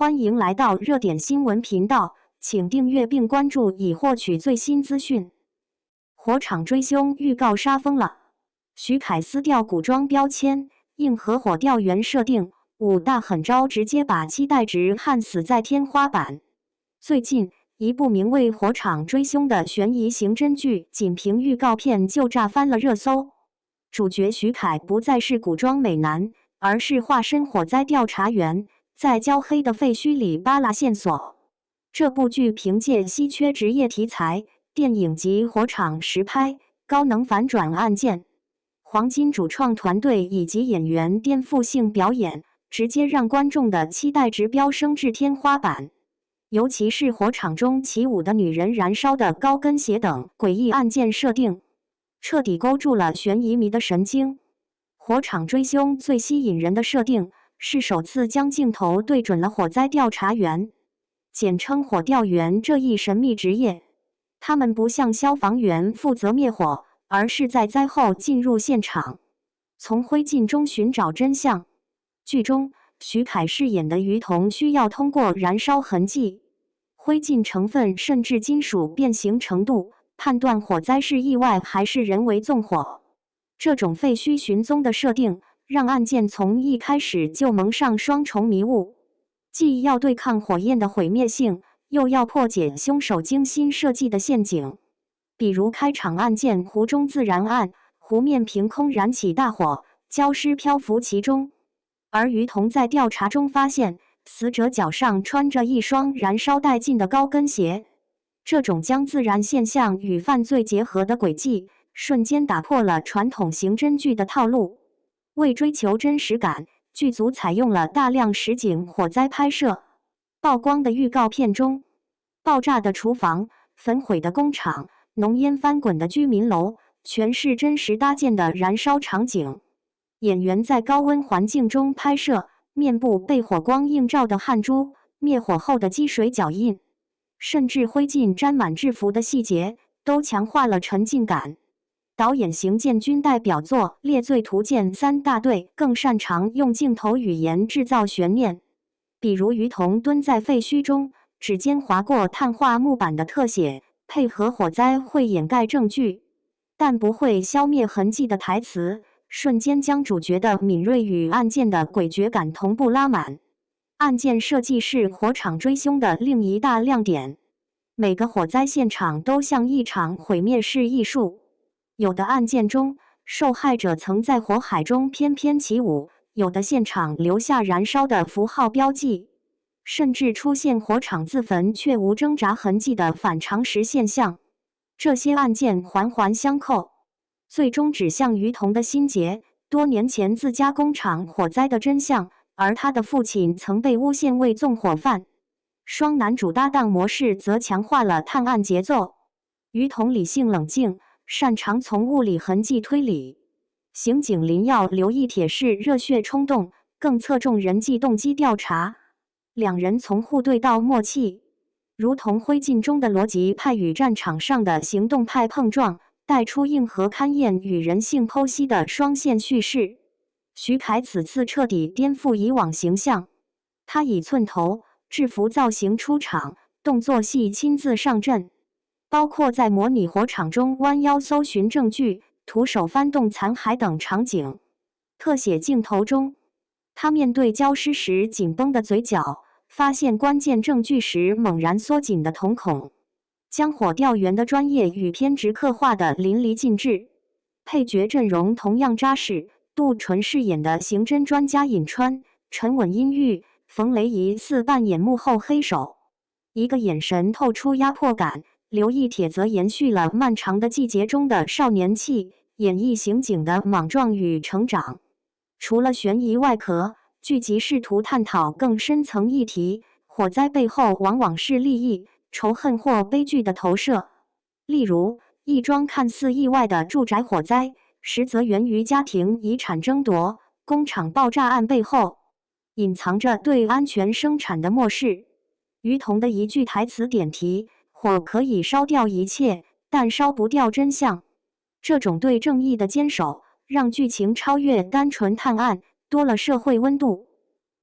欢迎来到热点新闻频道，请订阅并关注以获取最新资讯。火场追凶预告杀疯了，徐凯撕掉古装标签，硬核火调员设定，5大狠招直接把期待值焊死在天花板。最近，一部名为《火场追凶》的悬疑刑侦剧，仅凭预告片就炸翻了热搜。主角徐凯不再是古装美男，而是化身火灾调查员，在焦黑的废墟里扒拉线索。这部剧凭借稀缺职业题材、电影级火场实拍、高能反转案件、黄金主创团队以及演员颠覆性表演，直接让观众的期待值飙升至天花板。尤其是火场中起舞的女人燃烧的高跟鞋等诡异案件设定，彻底勾住了悬疑迷的神经。火场追凶最吸引人的设定是首次将镜头对准了火灾调查员，简称火调员这一神秘职业。他们不像消防员负责灭火，而是在灾后进入现场，从灰烬中寻找真相。剧中，徐凯饰演的于彤需要通过燃烧痕迹、灰烬成分甚至金属变形程度，判断火灾是意外还是人为纵火。这种废墟寻踪的设定，让案件从一开始就蒙上双重迷雾，既要对抗火焰的毁灭性，又要破解凶手精心设计的陷阱。比如开场案件湖中自燃案，湖面凭空燃起大火，焦尸漂浮其中。而于彤在调查中发现，死者脚上穿着一双燃烧殆尽的高跟鞋。这种将自然现象与犯罪结合的轨迹，瞬间打破了传统刑侦剧的套路。为追求真实感，剧组采用了大量实景火灾拍摄。曝光的预告片中，爆炸的厨房、焚毁的工厂、浓烟翻滚的居民楼，全是真实搭建的燃烧场景。演员在高温环境中拍摄，面部被火光映照的汗珠、灭火后的积水脚印，甚至灰烬沾满制服的细节，都强化了沉浸感。导演邢建军代表作《猎罪图鉴3大队》更擅长用镜头语言制造悬念，比如于彤蹲在废墟中，指尖划过碳化木板的特写，配合火灾会掩盖证据，但不会消灭痕迹的台词，瞬间将主角的敏锐与案件的诡谲感同步拉满。案件设计是火场追凶的另一大亮点，每个火灾现场都像一场毁灭式艺术。有的案件中，受害者曾在火海中翩翩起舞，有的现场留下燃烧的符号标记，甚至出现火场自焚却无挣扎痕迹的反常识现象。这些案件环环相扣，最终指向于彤的心结，多年前自家工厂火灾的真相，而他的父亲曾被诬陷为纵火犯。双男主搭档模式则强化了探案节奏。于彤理性冷静，擅长从物理痕迹推理，刑警林耀留意铁式热血冲动，更侧重人际动机调查。两人从互对到默契，如同灰烬中的逻辑派与战场上的行动派碰撞，带出硬核勘验与人性剖析的双线叙事。徐凯此次彻底颠覆以往形象，他以寸头、制服造型出场，动作戏亲自上阵。包括在模拟火场中弯腰搜寻证据、徒手翻动残骸等场景。特写镜头中，他面对焦尸时紧绷的嘴角，发现关键证据时猛然缩紧的瞳孔，将火调员的专业与偏执刻画得淋漓尽致。配角阵容同样扎实，杜淳饰演的刑侦专家尹川，沉稳阴郁，冯雷疑似扮演幕后黑手，一个眼神透出压迫感。刘亦铁则延续了《漫长的季节》中的少年气，演绎刑警的莽撞与成长。除了悬疑外壳，剧集试图探讨更深层议题，火灾背后往往是利益、仇恨或悲剧的投射。例如，一桩看似意外的住宅火灾，实则源于家庭遗产争夺；工厂爆炸案背后，隐藏着对安全生产的漠视。于彤的一句台词点题：火可以烧掉一切，但烧不掉真相。这种对正义的坚守，让剧情超越单纯探案，多了社会温度。